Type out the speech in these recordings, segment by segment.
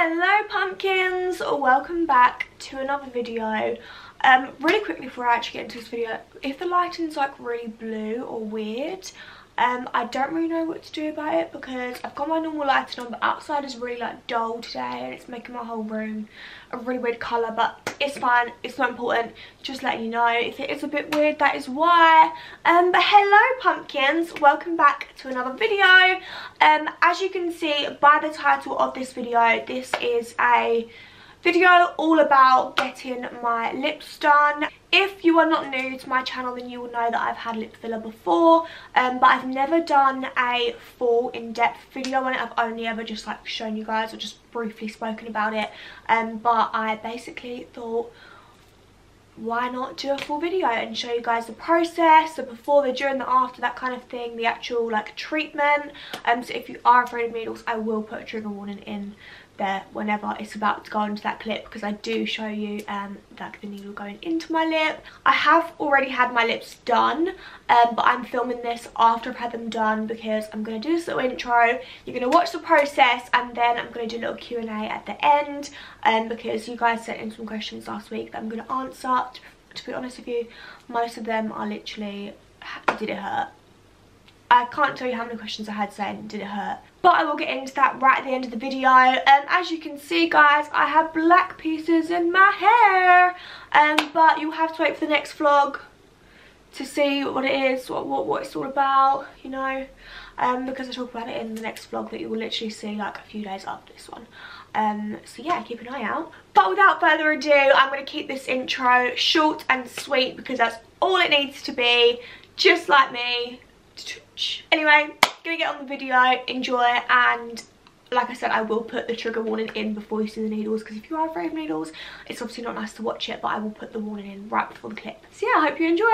Hello pumpkins, welcome back to another video. Really quickly before I actually get into this video, if the lighting's like really blue or weird, I don't really know what to do about it because I've got my normal lighting on, but outside is really like dull today and it's making my whole room a really weird colour, but it's fine, it's not important, just letting you know if it is a bit weird, that is why. But hello pumpkins, welcome back to another video. As you can see by the title of this video, this is a video all about getting my lips done. If you are not new to my channel, then you will know that I've had lip filler before, but I've never done a full in-depth video on it. I've only ever just like shown you guys or just briefly spoken about it, but I basically thought, why not do a full video and show you guys the process, the before, the during, the after, that kind of thing, the actual like treatment. So if you are afraid of needles, I will put a trigger warning in there whenever it's about to go into that clip, because I do show you like the needle going into my lip. I have already had my lips done, but I'm filming this after I've had them done because I'm going to do this little intro, you're going to watch the process, and then I'm going to do a little Q&A at the end, because you guys sent in some questions last week that I'm going to answer. To be honest with you, most of them are literally, did it hurt? I can't tell you how many questions I had saying, did it hurt? But I will get into that right at the end of the video. As you can see guys, I have black pieces in my hair, but you'll have to wait for the next vlog to see what it is, what it's all about, you know, because I talk about it in the next vlog that you will literally see like a few days after this one. So yeah, keep an eye out. But without further ado, I'm going to keep this intro short and sweet because that's all it needs to be, just like me. Anyway, gonna get on the video, enjoy, and like I said, I will put the trigger warning in before you see the needles, because if you are afraid of needles, it's obviously not nice to watch it, but I will put the warning in right before the clip. So yeah, I hope you enjoy.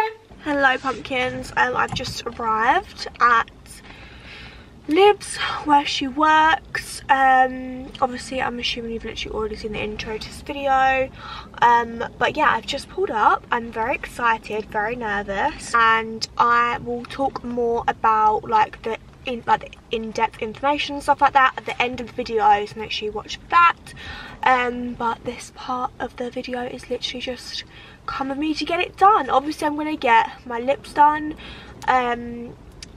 Hello pumpkins, I've just arrived at Lib's where she works. Obviously I'm assuming you've literally already seen the intro to this video, but yeah, I've just pulled up. I'm very excited, very nervous, and I will talk more about like the in-depth information and stuff like that at the end of the video, so make sure you watch that. But this part of the video is literally just come with me to get it done. Obviously I'm gonna get my lips done,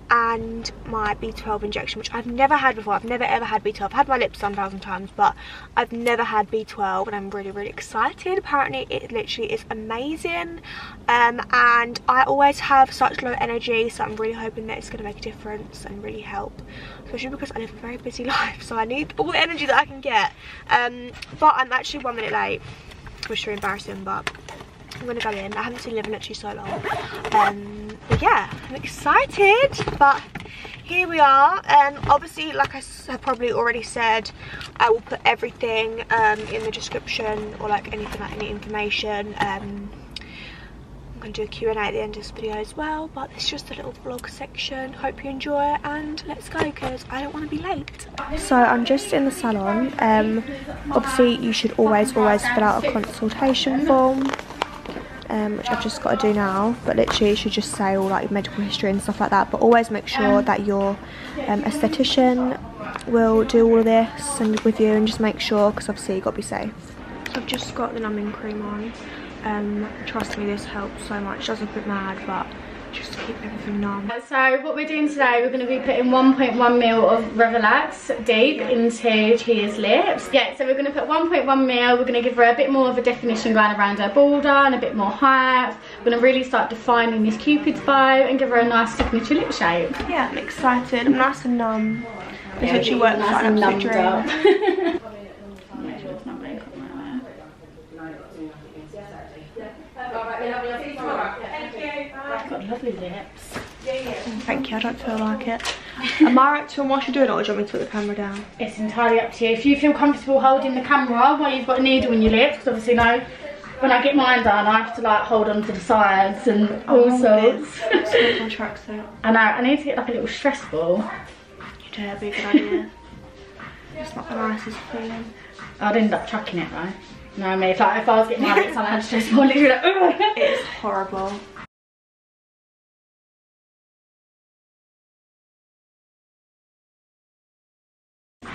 and my B12 injection, which I've never had before. I've never ever had B12. I've had my lips done 1,000 times, but I've never had B12, and I'm really excited. Apparently it literally is amazing, and I always have such low energy, so I'm really hoping that it's going to make a difference and really help, especially because I live a very busy life, so I need all the energy that I can get. But I'm actually 1 minute late, which is really embarrassing, but I'm gonna go in. I haven't seen Liv in literally so long. But yeah, I'm excited. But here we are. Obviously, like I have probably already said, I will put everything in the description, or like anything, like any information. I'm gonna do a Q&A at the end of this video as well, but it's just a little vlog section. Hope you enjoy it, and let's go because I don't want to be late. So I'm just in the salon. Obviously you should always fill out a consultation form, which I've just got to do now, but literally it should just say all like your medical history and stuff like that, but always make sure that your esthetician will do all of this and with you, and just make sure, because obviously you've got to be safe. So I've just got the numbing cream on. Trust me, this helps so much. It does look a bit mad, but just to keep everything numb. So what we're doing today, we're going to be putting 1.1 mil of Revelax Deep into Chia's lips. Yeah, so we're going to put 1.1 mil. We're going to give her a bit more of a definition going around her border and a bit more height. We're going to really start defining this Cupid's bow and give her a nice signature lip shape. Yeah, I'm excited. I'm nice and numb. This actually works nice and numbed up. I've got lovely lips. Thank you, I don't feel like it. Am I right to whilst you're doing it, or do you want me to put the camera down? It's entirely up to you. If you feel comfortable holding the camera while you've got a needle in your lips, because obviously when I get mine done, I have to like hold on to the sides and all sorts. I know, I need to get like a little stress ball. You do, that'd be a good idea. It's not the nicest feeling. I'd end up chucking it though. You know what I mean? If I was getting my lips on, I had stress ball, literally like, ugh. It's horrible.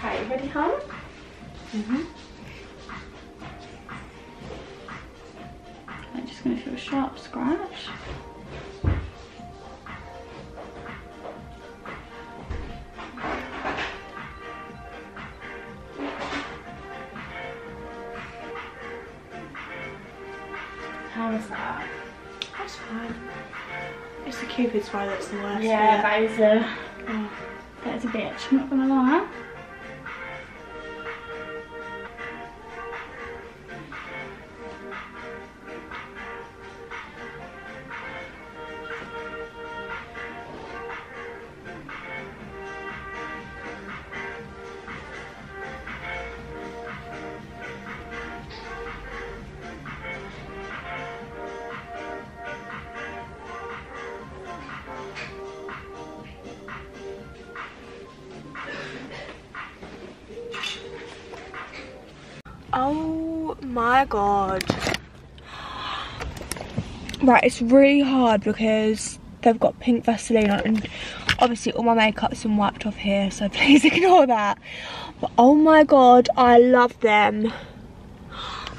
Okay, ready, hon? I'm just going to feel a sharp scratch. How was that? That's fine. It's the Cupid's bow that's the worst. Yeah, that is a bitch, I'm not gonna lie. Oh my god. Right, it's really hard because they've got pink Vaseline on and obviously all my makeup's been wiped off here, so please ignore that. But oh my god, I love them.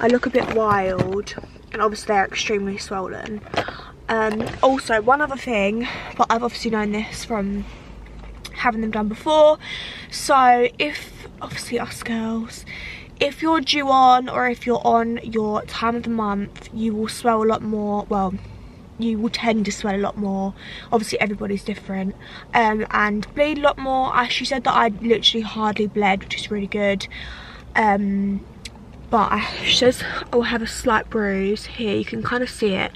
I look a bit wild and obviously they're extremely swollen. Also, one other thing, but I've obviously known this from having them done before. So if, obviously us girls, if you're due on or if you're on your time of the month, you will swell a lot more. Well, you will tend to swell a lot more. Obviously everybody's different. And bleed a lot more. She said that I literally hardly bled, which is really good. But she says I will have a slight bruise here. You can kind of see it.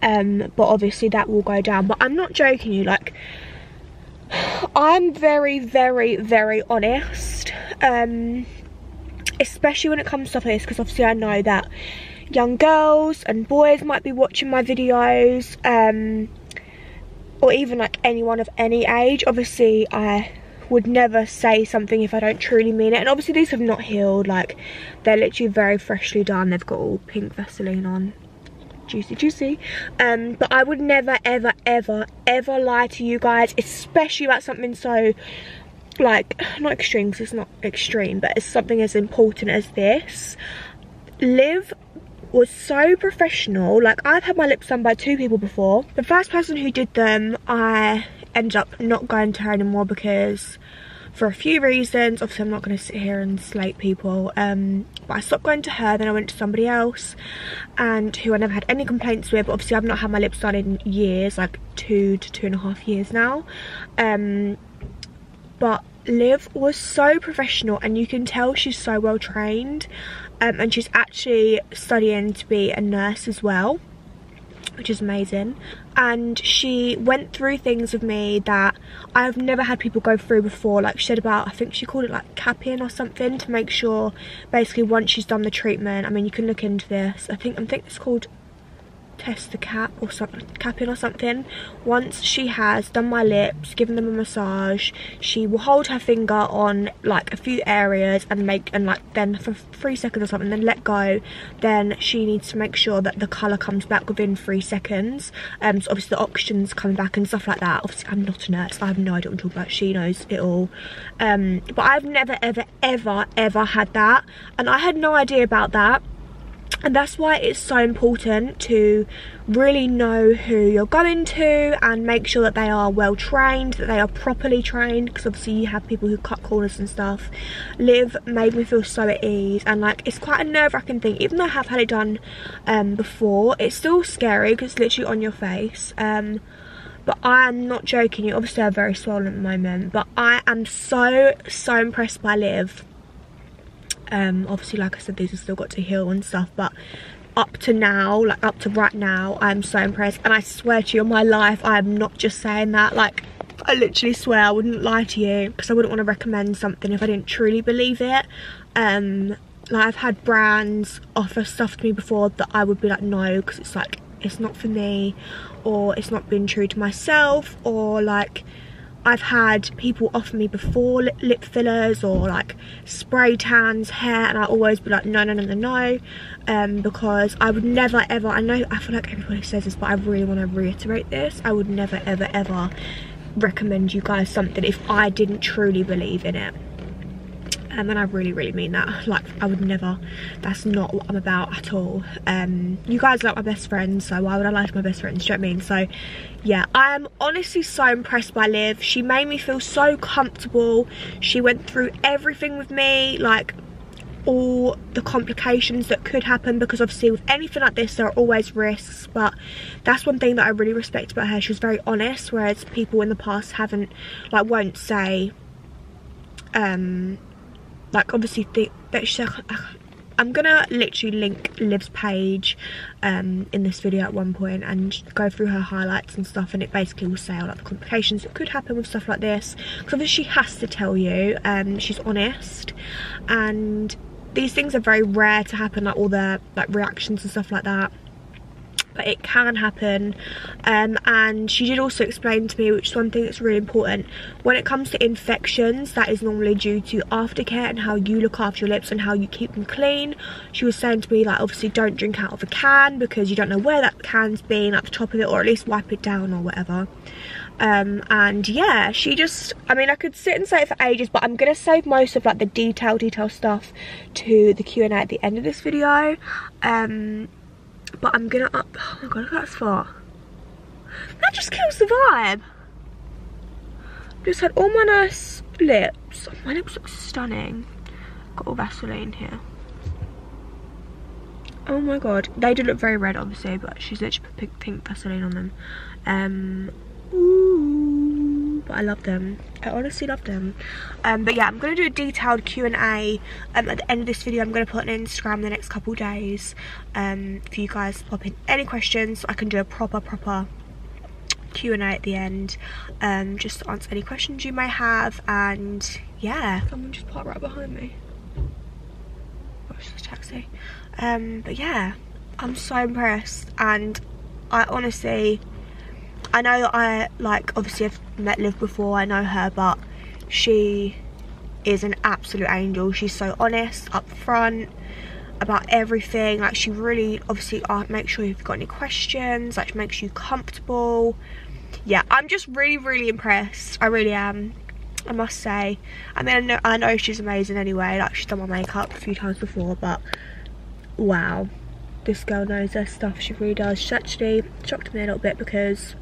But obviously that will go down. But I'm not joking you, like, I'm very, very, very honest. Especially when it comes to stuff like this, because obviously I know that young girls and boys might be watching my videos, or even like anyone of any age. Obviously I would never say something if I don't truly mean it, and obviously these have not healed, like they're literally very freshly done. They've got all pink Vaseline on, juicy juicy. But I would never ever ever ever lie to you guys, especially about something so, like, not extreme because it's not extreme, but it's something as important as this. Liv was so professional. Like, I've had my lips done by 2 people before. The first person who did them, I ended up not going to her anymore because for a few reasons. Obviously I'm not going to sit here and slate people, but I stopped going to her. Then I went to somebody else, and who I never had any complaints with. But obviously I've not had my lips done in years, like 2 to 2.5 years now. But Liv was so professional, and you can tell she's so well trained, and she's actually studying to be a nurse as well, which is amazing. And she went through things with me that I've never had people go through before. Like, she said about, I think she called it like capping or something, to make sure basically once she's done the treatment, I mean, you can look into this, I think it's called test the cap or something, capping or something. Once she has done my lips, given them a massage, she will hold her finger on like a few areas and like then for 3 seconds or something, then let go. Then she needs to make sure that the colour comes back within 3 seconds. So obviously the oxygen's coming back and stuff like that. Obviously I'm not a nurse, I have no idea what I'm talking about. She knows it all. But I've never ever ever ever had that, and I had no idea about that. And that's why it's so important to really know who you're going to and make sure that they are well trained, that they are properly trained, because obviously you have people who cut corners and stuff. Liv made me feel so at ease, and like, it's quite a nerve-wracking thing. Even though I have had it done before, it's still scary because it's literally on your face. But I am not joking you, obviously I'm very swollen at the moment, but I am so impressed by Liv. Obviously, like I said, these have still got to heal and stuff, but up to now, like up to right now, I'm so impressed. And I swear to you on my life, I am not just saying that, like, I literally swear I wouldn't lie to you, because I wouldn't want to recommend something if I didn't truly believe it. Like, I've had brands offer stuff to me before that I would be like, no, because it's like, it's not for me, or it's not been true to myself, or like, I've had people offer me before lip fillers or like spray tans, hair, and I always be like, no, because I would never ever, I feel like everybody says this, but I really want to reiterate this, I would never ever ever recommend you guys something if I didn't truly believe in it. and I really mean that. Like, I would never, that's not what I'm about at all. You guys are like my best friends, so why would I lie to my best friends, do you know what I mean? So yeah, I am honestly so impressed by Liv. She made me feel so comfortable. She went through everything with me, like all the complications that could happen, because obviously with anything like this there are always risks, but that's one thing that I really respect about her. She was very honest, whereas people in the past haven't, like, won't say like, obviously think that she's like, I'm gonna literally link Liv's page in this video at one point and go through her highlights and stuff, and it basically will say all like the complications that could happen with stuff like this, because obviously she has to tell you. She's honest, and these things are very rare to happen, like all the like reactions and stuff like that, but it can happen. And she did also explain to me, which is one thing that's really important, when it comes to infections, that is normally due to aftercare and how you look after your lips and how you keep them clean. She was saying to me, like, obviously don't drink out of a can because you don't know where that can's been at the top of it, or at least wipe it down or whatever. And yeah, she just, I mean, I could sit and say it for ages, but I'm gonna save most of like the detail stuff to the Q&A at the end of this video. But I'm gonna oh my god, look at that spot. That just kills the vibe. Just had all my nice lips. My lips look stunning. Got all Vaseline here. Oh my god, they do look very red obviously, but she's literally put pink Vaseline on them. Ooh, but I love them. I honestly love them. But yeah, I'm gonna do a detailed Q&A at the end of this video. I'm gonna put it on Instagram the next couple days for you guys to pop in any questions, so I can do a proper Q&A at the end, just to answer any questions you may have. And yeah, someone just parked right behind me. Oh, it's just a taxi. But yeah, I'm so impressed, and I honestly, I know that I, like, obviously I've met Liv before, I know her, but she is an absolute angel. She's so honest, upfront about everything. Like, she really, obviously, makes sure you've got any questions, like, makes you comfortable. Yeah, I'm just really impressed. I really am, I must say. I mean, I know she's amazing anyway. Like, she's done my makeup a few times before, but wow, this girl knows her stuff. She really does. She actually shocked me a little bit, because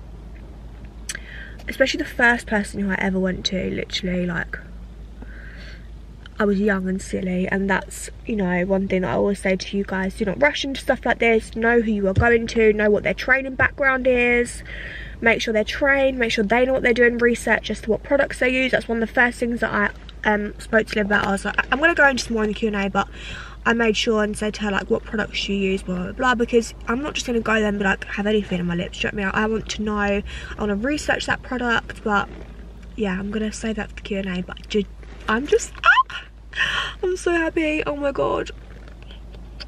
especially the first person who I ever went to, literally, like, I was young and silly, and that's, you know, one thing that I always say to you guys: do not rush into stuff like this. Know who you are going to, know what their training background is, make sure they're trained, make sure they know what they're doing, research as to what products they use. That's one of the first things that I spoke to Liv about. I was like, I'm going to go into more in the Q&A, but I made sure and said to her, like, what products you use, blah blah, because I'm not just going to go there and be like, have anything on my lips, do you know what I mean? I want to know, I want to research that product. But yeah, I'm going to save that for the Q&A. But I'm just, I'm so happy. Oh my god,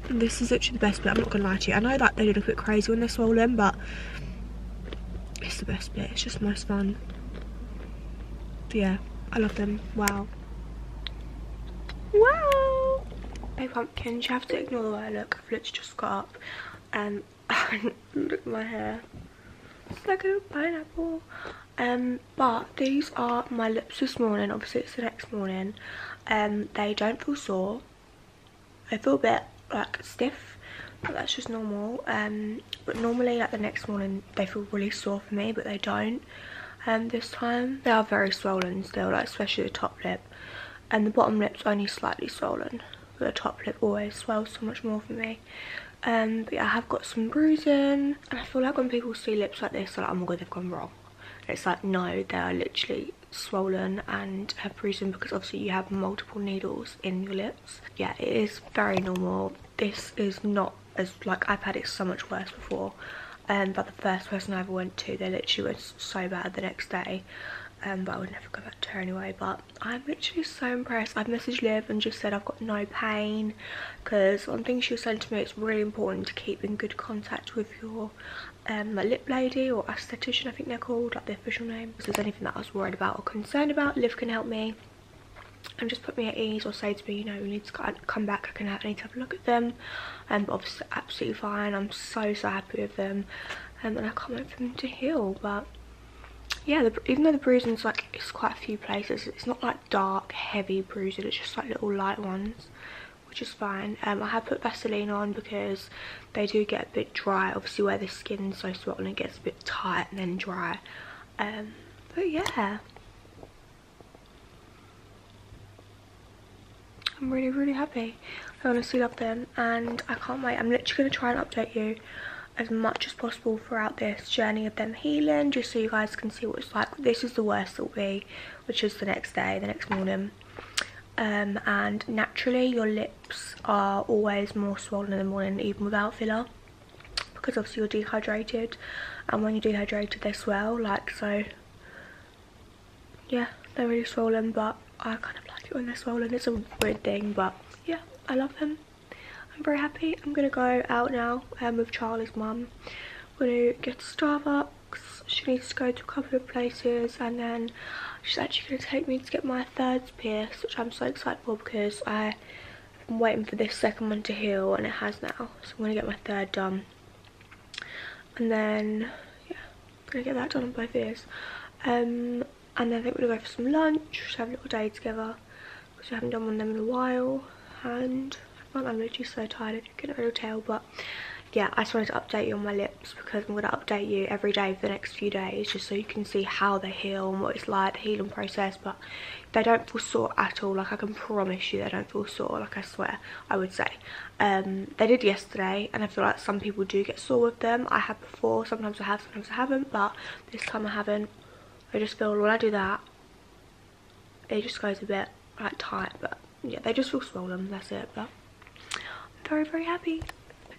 this is literally the best bit. I'm not going to lie to you, I know that they look a bit crazy when they're swollen, but it's the best bit. It's just the most fun. But yeah, I love them. Wow. Hey pumpkins, you have to ignore the way I look. I've literally just got up and look at my hair. It's like a pineapple. But these are my lips this morning. Obviously it's the next morning. They don't feel sore. They feel a bit like stiff, but that's just normal. But normally, like, the next morning they feel really sore for me, but they don't. This time they are very swollen still, like, especially the top lip, and the bottom lip's only slightly swollen. The top lip always swells so much more for me. But yeah, I have got some bruising, and I feel like when people see lips like this, they're like, oh my god, they've gone wrong. And it's like, no, they are literally swollen and have bruising because obviously you have multiple needles in your lips. Yeah, it is very normal. This is not as, like, I've had it so much worse before. But the first person I ever went to, they literally went so bad the next day. But I would never go back to her anyway. But I'm literally so impressed. I've messaged Liv and just said I've got no pain, because one thing she was saying to me, it's really important to keep in good contact with your lip lady or esthetician, I think they're called, like the official name. If there's anything that I was worried about or concerned about, Liv can help me and just put me at ease, or say to me, you know, we need to come back, I need to have a look at them. But obviously absolutely fine. I'm so happy with them, and I can't wait for them to heal. But yeah, even though the bruising's like, it's quite a few places, it's not like dark heavy bruising, it's just like little light ones, which is fine. I have put Vaseline on because they do get a bit dry, obviously where the skin's so swollen it gets a bit tight and then dry. But yeah, I'm really happy. I honestly love them and I can't wait. I'm literally going to try and update you as much as possible throughout this journey of them healing, just so you guys can see what it's like. This is the worst it'll be, which is the next day, the next morning. And naturally your lips are always more swollen in the morning even without filler, because obviously you're dehydrated, and when you're dehydrated they swell, like so. Yeah, they're really swollen, but I kind of like it when they're swollen. It's a weird thing, but yeah, I love them. I'm very happy. I'm gonna go out now with Charlie's mum. We're gonna get to Starbucks. She needs to go to a couple of places, and then she's actually gonna take me to get my third pierce, which I'm so excited for because I've been waiting for this second one to heal, and it has now. So I'm gonna get my third done, and then yeah, I'm gonna get that done on both ears. And then I think we're gonna go for some lunch, just have a little day together because we haven't done one of them in a while. And I'm literally so tired, if you can already tell. But yeah, I just wanted to update you on my lips because I'm going to update you every day for the next few days, just so you can see how they heal and what it's like, the healing process. But they don't feel sore at all, like I can promise you they don't feel sore, like I swear, I would say. They did yesterday, and I feel like some people do get sore with them. I have before, sometimes I have, sometimes I haven't, but this time I haven't. I just feel when I do that, it just goes a bit like tight, but yeah, they just feel swollen, that's it. But I'm very happy.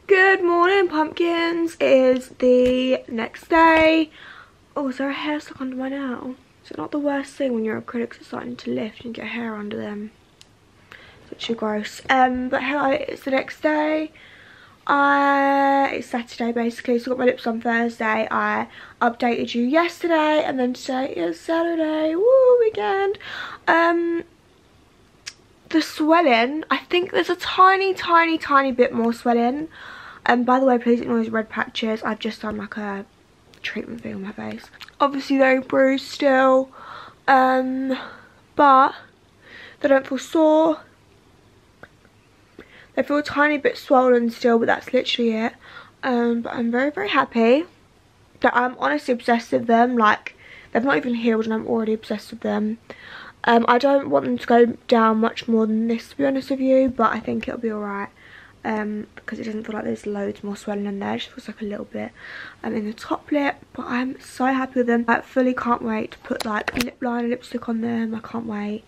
Good morning, pumpkins. It is the next day. Oh, is there a hair stuck under my nail? Is it not the worst thing when your acrylics are starting to lift and get hair under them? It's actually gross. But hello, it's the next day. It's Saturday basically, so I got my lips on Thursday. I updated you yesterday, and then today is Saturday. Woo, weekend. The swelling, I think there's a tiny bit more swelling. By the way, please ignore these red patches. I've just done like a treatment thing on my face. Obviously they're bruised still, but they don't feel sore. They feel a tiny bit swollen still, but that's literally it. But I'm very happy that I'm honestly obsessed with them. Like, they've not even healed and I'm already obsessed with them. I don't want them to go down much more than this, to be honest with you, but I think it'll be alright, because it doesn't feel like there's loads more swelling in there. It just feels like a little bit in the top lip, but I'm so happy with them. I fully can't wait to put like lip liner, lipstick on them. I can't wait.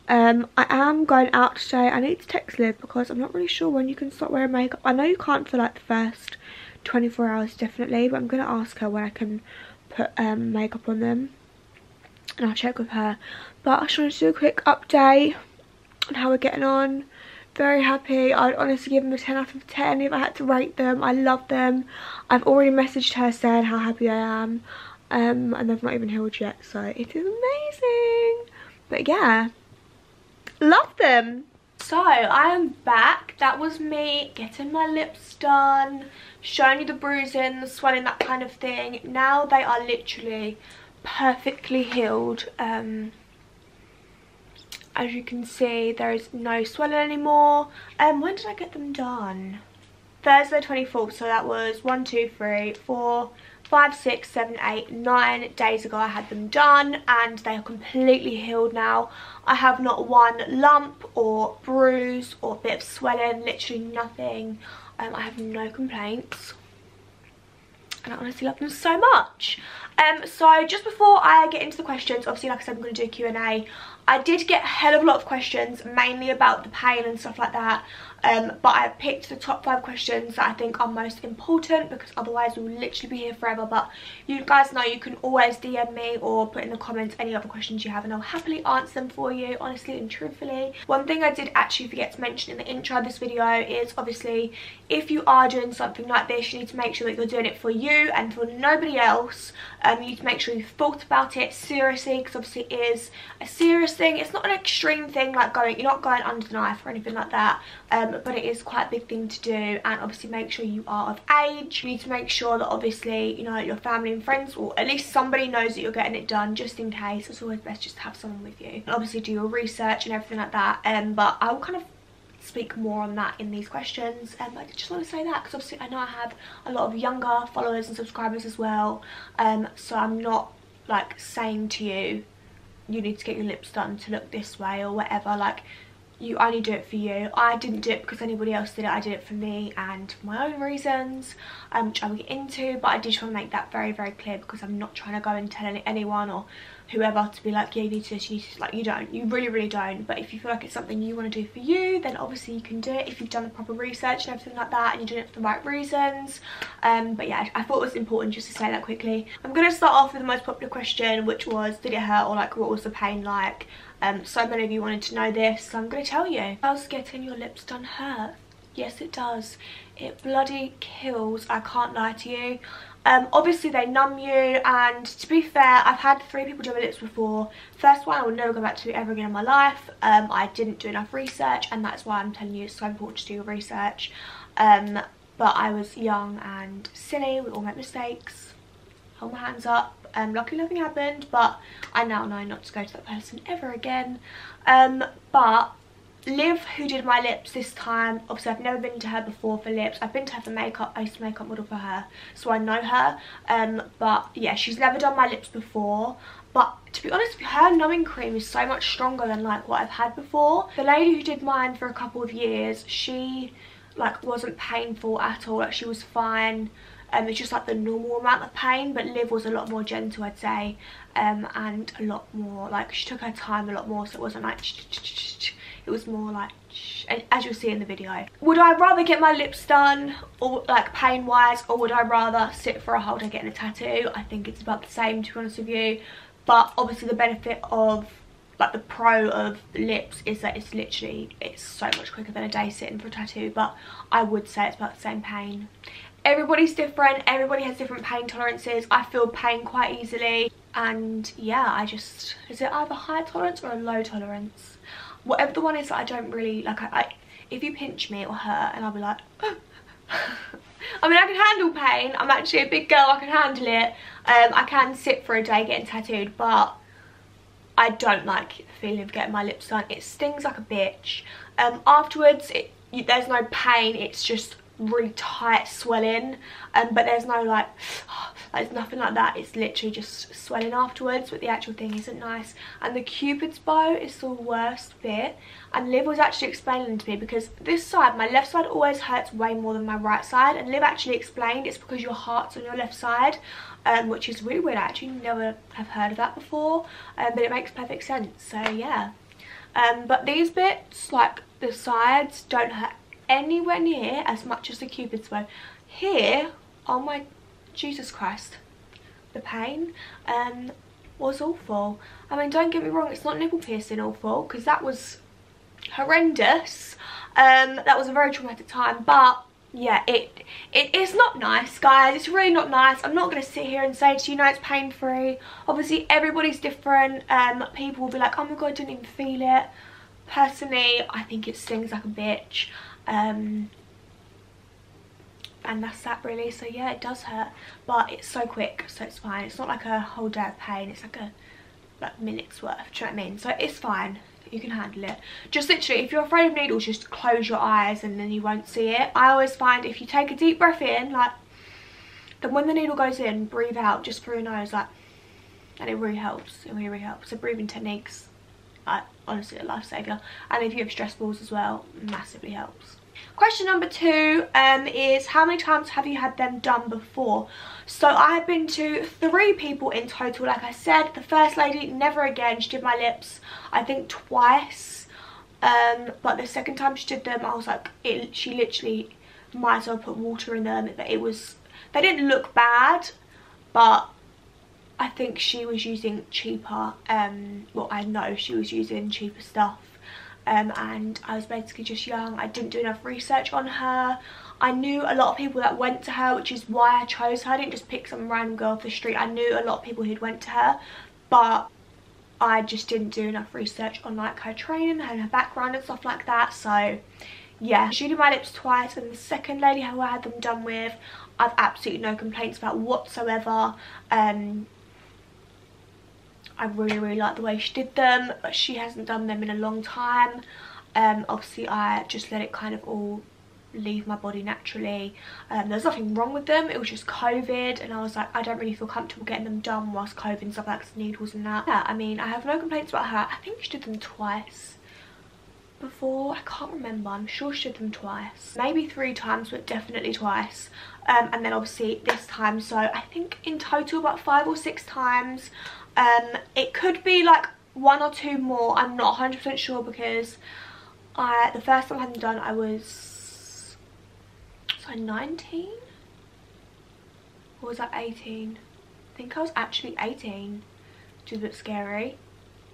I am going out today. I need to text Liv because I'm not really sure when you can start wearing makeup. I know you can't for like the first 24 hours definitely, but I'm going to ask her when I can put makeup on them, and I'll check with her. But I just wanted to do a quick update on how we're getting on. Very happy. I'd honestly give them a 10 out of 10 if I had to rate them. I love them. I've already messaged her saying how happy I am, and they've not even healed yet, so it is amazing. But yeah, love them. So I am back. That was me getting my lips done, showing you the bruising, the swelling, that kind of thing. Now they are literally perfectly healed. As you can see, there is no swelling anymore. When did I get them done? Thursday 24th, so that was 1, 2, 3, 4, 5, 6, 7, 8, 9 days ago I had them done, and they are completely healed now. I have not one lump or bruise or bit of swelling, literally nothing. I have no complaints, and I honestly love them so much. So just before I get into the questions, obviously like I said, I'm going to do a Q&A. I did get a hell of a lot of questions, mainly about the pain and stuff like that. But I picked the top 5 questions that I think are most important, because otherwise we'll literally be here forever. But you guys know you can always DM me or put in the comments any other questions you have, and I'll happily answer them for you, honestly and truthfully. One thing I did actually forget to mention in the intro of this video is, obviously, if you are doing something like this, you need to make sure that you're doing it for you and for nobody else. You need to make sure you've thought about it seriously, because obviously it is a serious dangerous thing. It's not an extreme thing like you're not going under the knife or anything like that, but it is quite a big thing to do. And obviously make sure you are of age. You need to make sure that obviously, you know, your family and friends, or at least somebody knows that you're getting it done, just in case. It's always best just to have someone with you. And obviously do your research and everything like that, but I will kind of speak more on that in these questions. I just want to say that because obviously I know I have a lot of younger followers and subscribers as well, so I'm not like saying to you need to get your lips done to look this way or whatever. Like, you only do it for you. I didn't do it because anybody else did it. I did it for me and for my own reasons, which I will get into, but I did just want to make that very, very clear, because I'm not trying to go and tell anyone or whoever to be like, yeah, you need to do this, you need to, like, you don't. You really, really don't. But if you feel like it's something you want to do for you, then obviously you can do it if you've done the proper research and everything like that, and you're doing it for the right reasons. But yeah, I thought it was important just to say that quickly. I'm going to start off with the most popular question, which was, did it hurt, or like what was the pain like? So many of you wanted to know this, so I'm going to tell you. Does getting your lips done hurt? Yes, it does. It bloody kills, I can't lie to you. Obviously they numb you, and to be fair, I've had 3 people do my lips before. First one I will never go back to ever again in my life. I didn't do enough research, and that's why I'm telling you it's so important to do your research. But I was young and silly, we all make mistakes. Hold my hands up. Luckily nothing happened, but I now know not to go to that person ever again. But Liv, who did my lips this time, obviously I've never been to her before for lips. I've been to her for makeup. I used to makeup model for her, so I know her. But yeah, she's never done my lips before. But to be honest, her numbing cream is so much stronger than like what I've had before. The lady who did mine for a couple of years, she like wasn't painful at all. Like, she was fine. It's just like the normal amount of pain, but Liv was a lot more gentle, I'd say, and a lot more, like, she took her time a lot more, so it wasn't like it was more like, and as you'll see in the video. Would I rather get my lips done, or like pain wise, or would I rather sit for a whole day getting a tattoo? I think it's about the same, to be honest with you, but obviously the benefit of, like, the pro of lips is that it's so much quicker than a day sitting for a tattoo. But I would say it's about the same pain. Everybody's different, everybody has different pain tolerances. I feel pain quite easily, and yeah, is it either high tolerance or a low tolerance? Whatever the one is that I don't really like, if you pinch me it will hurt and I'll be like I mean, I can handle pain. I'm actually a big girl, I can handle it. I can sit for a day getting tattooed, but I don't like the feeling of getting my lips done. It stings like a bitch. Afterwards there's no pain, it's just really tight swelling, but there's no like there's nothing like that. It's literally just swelling afterwards, but the actual thing isn't nice. And the cupid's bow is the worst bit, and Liv was actually explaining to me, because this side, my left side, always hurts way more than my right side, and Liv actually explained it's because your heart's on your left side, which is really weird. I actually never have heard of that before, but it makes perfect sense. So yeah, but these bits, like the sides, don't hurt anywhere near as much as the cupid's bow. Here, oh my Jesus Christ, the pain was awful. I mean, don't get me wrong, it's not nipple piercing awful, because that was horrendous. That was a very traumatic time, but yeah, it is not nice, guys. It's really not nice. I'm not going to sit here and say to you, no, it's pain free. Obviously everybody's different. People will be like, oh my god, I didn't even feel it. Personally, I think it stings like a bitch. And that's that really. So yeah, it does hurt, but it's so quick, so it's fine. It's not like a whole day of pain, it's like a minute's worth, do you know what I mean? So it's fine, you can handle it. Just literally, if you're afraid of needles, just close your eyes and then you won't see it. I always find if you take a deep breath in, like, then when the needle goes in, breathe out just through your nose, like, and it really helps. It really, really helps. So breathing techniques, like, honestly a lifesaver. And if you have stress balls as well, massively helps. Question number 2 is, how many times have you had them done before? So I have been to 3 people in total. Like I said, the first lady, never again. She did my lips, I think, twice. But the second time she did them, I was like, she literally might as well put water in them. They didn't look bad, but I think she was using cheaper, well, I know she was using cheaper stuff. And I was basically just young. I didn't do enough research on her. I knew a lot of people that went to her, which is why I chose her. I didn't just pick some random girl off the street. I knew a lot of people who'd went to her, but I just didn't do enough research on like her training and her background and stuff like that. So yeah, she did my lips twice, and the second lady who I had them done with, I've absolutely no complaints about whatsoever. I really like the way she did them, but she hasn't done them in a long time. Obviously I just let it kind of all leave my body naturally. There's nothing wrong with them, it was just COVID, and I was like, I don't really feel comfortable getting them done whilst COVID and stuff like needles and that. Yeah, I mean, I have no complaints about her. I think she did them twice before, I can't remember. I'm sure she did them twice, maybe 3 times, but definitely twice. And then obviously this time, so I think in total about 5 or 6 times. It could be like 1 or 2 more, I'm not 100% sure, because the first time I had them done I was 19, or was I 18? I think I was actually 18, which is a bit scary.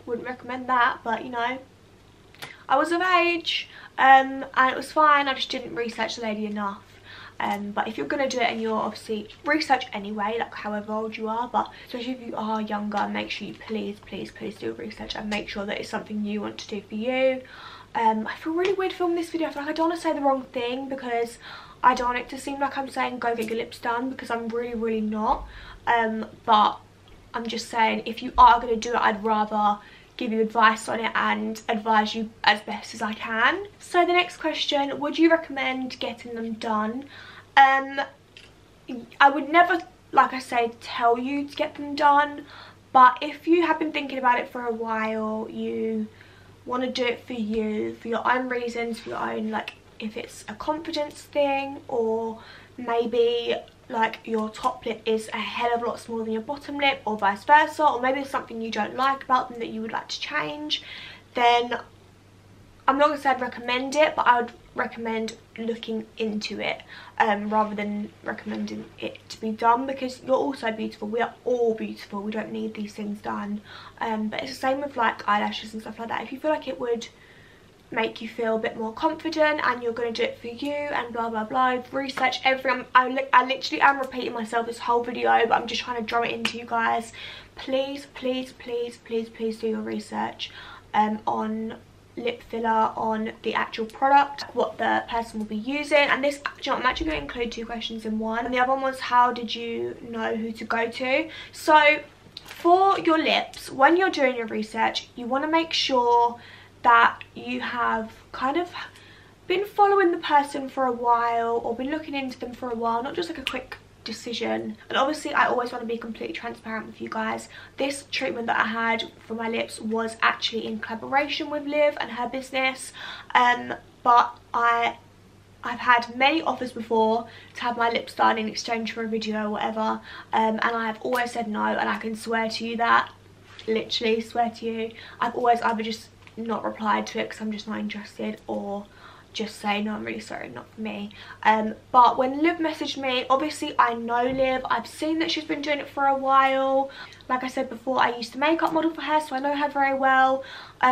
Wouldn't recommend that, but you know, I was of age, and it was fine. I just didn't research the lady enough. But if you're going to do it, and you're obviously research anyway, like however old you are, but especially if you are younger, make sure you please do research and make sure that it's something you want to do for you. I feel really weird filming this video. I feel like I don't want to say the wrong thing, because I don't want it to seem like I'm saying go get your lips done, because I'm really not. But I'm just saying, if you are going to do it, I'd rather give you advice on it and advise you as best as I can. So the next question, would you recommend getting them done? I would never, like I say, tell you to get them done, but if you have been thinking about it for a while, you want to do it for you, for your own reasons, for your own, like if it's a confidence thing, or maybe like your top lip is a hell of a lot smaller than your bottom lip, or vice versa, or maybe there's something you don't like about them that you would like to change, then I'm not going to say I'd recommend it, but I would recommend looking into it rather than recommending it to be done, because you're also beautiful. We are all beautiful. We don't need these things done. But it's the same with like eyelashes and stuff like that. If you feel like it would make you feel a bit more confident and you're going to do it for you and blah blah blah, research everything. I literally am repeating myself this whole video, but I'm just trying to drum it into you guys. Please do your research on lip filler, on the actual product, what the person will be using. And this, you know, I'm actually going to include 2 questions in one, and the other one was, how did you know who to go to? So for your lips, when you're doing your research, you want to make sure that you have kind of been following the person for a while, or been looking into them for a while, not just like a quick decision. And obviously I always want to be completely transparent with you guys. This treatment that I had for my lips was actually in collaboration with Liv and her business, but I've had many offers before to have my lips done in exchange for a video or whatever, and I have always said no, and I can swear to you that, literally swear to you, I've always either just not replied to it because I'm just not interested, or just say no, I'm really sorry, not for me. But when Liv messaged me, obviously I know Liv, I've seen that she's been doing it for a while. Like I said before, I used to makeup model for her, so I know her very well.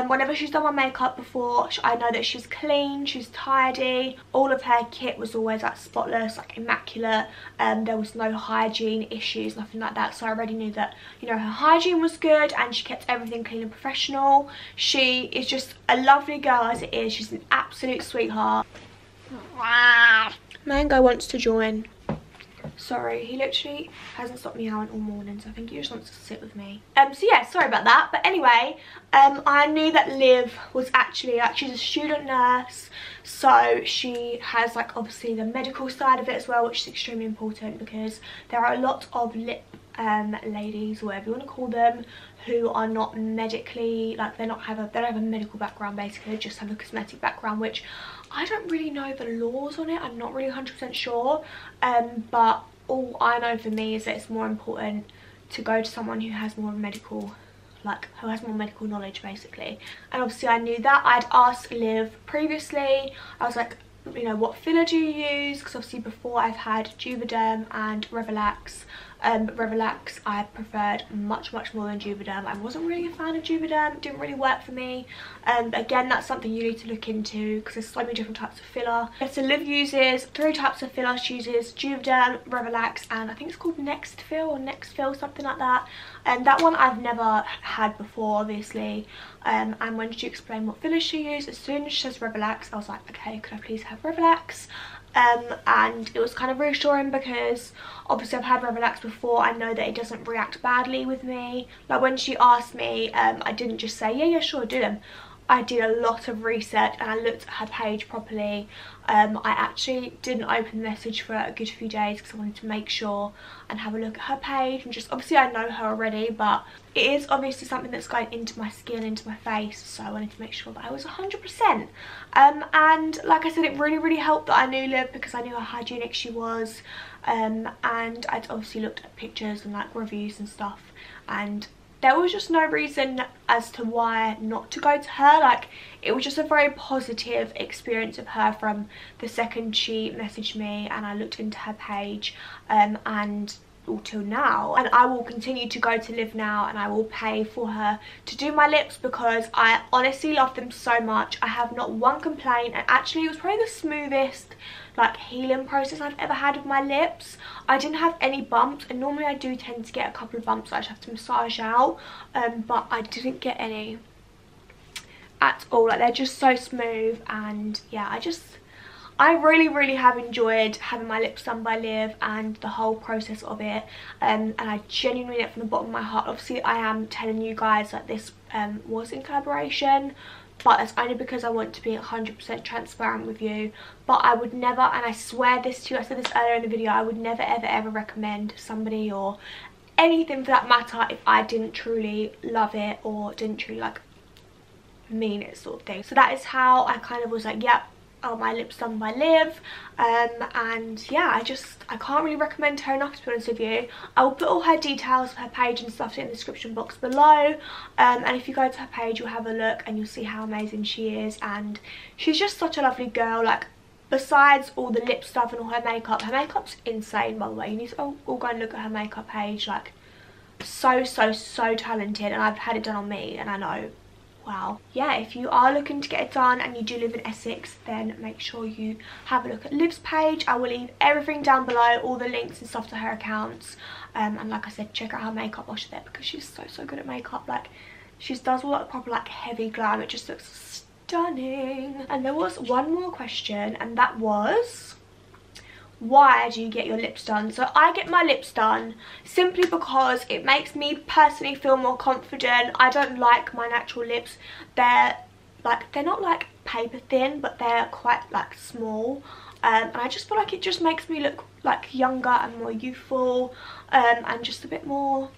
Whenever she's done my makeup before, I know that she's clean, she's tidy. All of her kit was always like spotless, like immaculate. There was no hygiene issues, nothing like that. So I already knew that, you know, her hygiene was good and she kept everything clean and professional. She is just a lovely girl as it is. She's an absolute sweetheart. Mango wants to join. Sorry, he literally hasn't stopped meowing all morning, so I think he just wants to sit with me. So yeah, sorry about that. But anyway, I knew that Liv was actually, like, she's a student nurse, so she has, like, obviously the medical side of it as well, which is extremely important, because there are a lot of lip ladies, or whatever you want to call them, who are not medically, like, they don't have a medical background, basically. They just have a cosmetic background, which I don't really know the laws on it. I'm not really 100% sure, but all I know for me is that it's more important to go to someone who has more medical, like, who has more medical knowledge, basically. And obviously I knew that. I'd asked Liv previously. I was like, you know, what filler do you use, because obviously before I've had Juvederm and Revelax. Revelax I preferred much more than Juvederm. I wasn't really a fan of Juvederm, it didn't really work for me. Again, that's something you need to look into because there's so many different types of filler. Yeah, so Liv uses 3 types of filler. She uses Juvederm, Revelax, and I think it's called Next Fill or Next Fill, something like that. And that one I've never had before, obviously. And when she explained what filler she used, as soon as she says Revelax, I was like, okay, could I please have Revelax? And it was kind of reassuring because obviously I've had Revelax before. I know that it doesn't react badly with me. Like when she asked me, I didn't just say yeah sure, do them. I did a lot of research and I looked at her page properly. I actually didn't open the message for a good few days because I wanted to make sure and have a look at her page, and just obviously I know her already, but it is obviously something that's going into my skin, into my face, so I wanted to make sure that I was 100%. And like I said, it really helped that I knew Liv because I knew how hygienic she was, and I'd obviously looked at pictures and like reviews and stuff, and there was just no reason as to why not to go to her. Like, it was just a very positive experience of her from the second she messaged me and I looked into her page, and till now. And I will continue to go to Liv now and I will pay for her to do my lips because I honestly love them so much. I have not one complaint, and actually it was probably the smoothest like healing process I've ever had with my lips. I didn't have any bumps, and normally I do tend to get a couple of bumps that I just have to massage out, but I didn't get any at all. Like, they're just so smooth, and yeah, I really have enjoyed having my lips done by Liv and the whole process of it, and I genuinely mean it from the bottom of my heart. Obviously I am telling you guys that this was in collaboration, but it's only because I want to be 100% transparent with you. But I would never, and I swear this to you, I said this earlier in the video, I would never ever recommend somebody or anything for that matter if I didn't truly love it or didn't truly like mean it, sort of thing. So that is how I kind of was like, yep, oh, my lips done by Liv. And yeah, I can't really recommend her enough, to be honest with you. I will put all her details of her page and stuff in the description box below, and if you go to her page you'll have a look and you'll see how amazing she is. And she's just such a lovely girl. Like, besides all the lip stuff and all her makeup's insane, by the way. You need to all go and look at her makeup page. Like, so talented, and I've had it done on me and I know, wow. Yeah, if you are looking to get it done and you do live in Essex, then make sure you have a look at Liv's page. I will leave everything down below, all the links and stuff to her accounts, and like I said, check out her makeup while she's there because she's so good at makeup. Like, she does all that proper like heavy glam. It just looks stunning. And there was one more question, and that was, why do you get your lips done? So I get my lips done simply because it makes me personally feel more confident. I don't like my natural lips. They're not like paper thin, but they're quite like small, and I just feel like it just makes me look like younger and more youthful, and just a bit more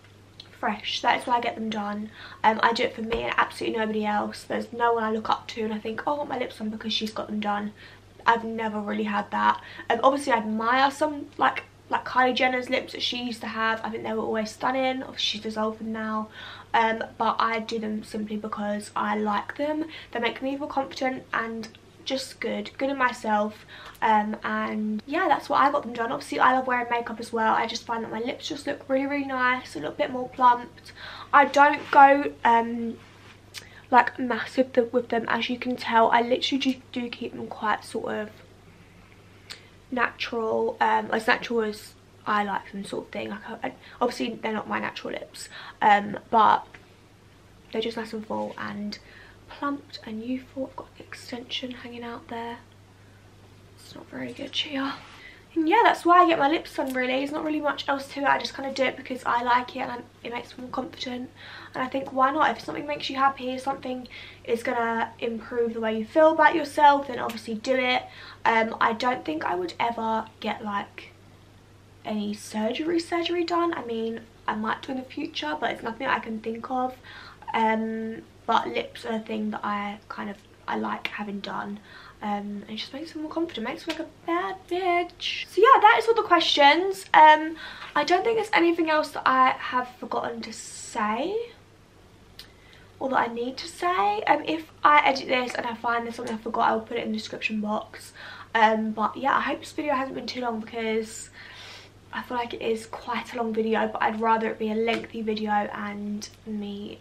fresh. That is why I get them done. I do it for me and absolutely nobody else. There's no one I look up to and I think, oh, I want my lips done because she's got them done. I've never really had that. Obviously I admire some like Kylie Jenner's lips that she used to have. I think they were always stunning. Obviously she's dissolved them now, but I do them simply because I like them. They make me feel confident and just good in myself, and yeah, that's why I got them done. Obviously I love wearing makeup as well. I just find that my lips just look really nice, a little bit more plumped. I don't go like massive with them, as you can tell. I literally just do keep them quite sort of natural, as natural as I like them, sort of thing. Like, obviously they're not my natural lips, but they're just nice and full and plumped and youthful. I've got an extension hanging out there. It's not very good, Chia. And yeah, that's why I get my lips done, really. There's not really much else to it. I just kind of do it because I like it and it makes me more confident. And I think, why not? If something makes you happy, if something is going to improve the way you feel about yourself, then obviously do it. I don't think I would ever get like any surgery done. I mean, I might do in the future, but it's nothing I can think of. But lips are a thing that I like having done. It just makes me more confident, makes me like a bad bitch. So yeah, that is all the questions. I don't think there's anything else that I have forgotten to say or that I need to say. If I edit this and I find there's something I forgot, I'll put it in the description box. But yeah, I hope this video hasn't been too long because I feel like it is quite a long video, but I'd rather it be a lengthy video and me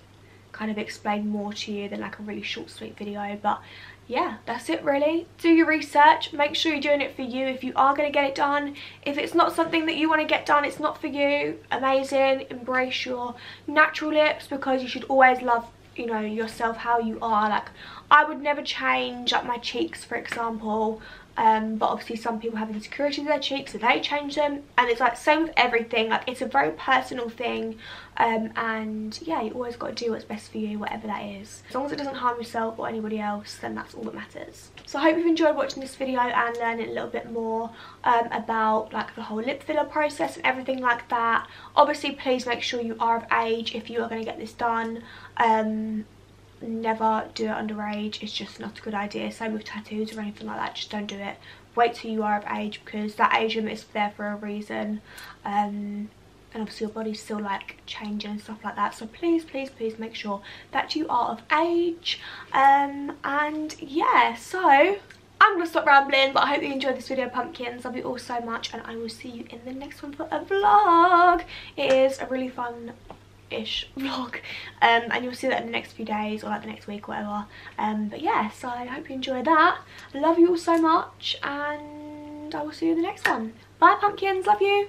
kind of explain more to you than like a really short sweet video. But yeah, that's it really. Do your research, make sure you're doing it for you if you are going to get it done. If it's not something that you want to get done, it's not for you, amazing. Embrace your natural lips, because you should always love, you know, yourself how you are. Like, I would never change like my cheeks, for example, but obviously some people have insecurities with their cheeks, so they change them, and it's like same with everything. Like, it's a very personal thing, and yeah, you always got to do what's best for you, whatever that is. As long as it doesn't harm yourself or anybody else, then that's all that matters. So I hope you've enjoyed watching this video and learning a little bit more about like the whole lip filler process and everything like that. Obviously, please make sure you are of age if you are going to get this done. Never do it underage, it's just not a good idea. Same with tattoos or anything like that, just don't do it. Wait till you are of age, because that age limit is there for a reason, and obviously your body's still like changing and stuff like that. So please make sure that you are of age. And yeah, so I'm gonna stop rambling, but I hope you enjoyed this video, pumpkins. Love you all so much, and I will see you in the next one for a vlog. It is a really fun-ish vlog, and you'll see that in the next few days, or like the next week or whatever. But yeah, so I hope you enjoy that. I love you all so much, and I will see you in the next one. Bye pumpkins, love you.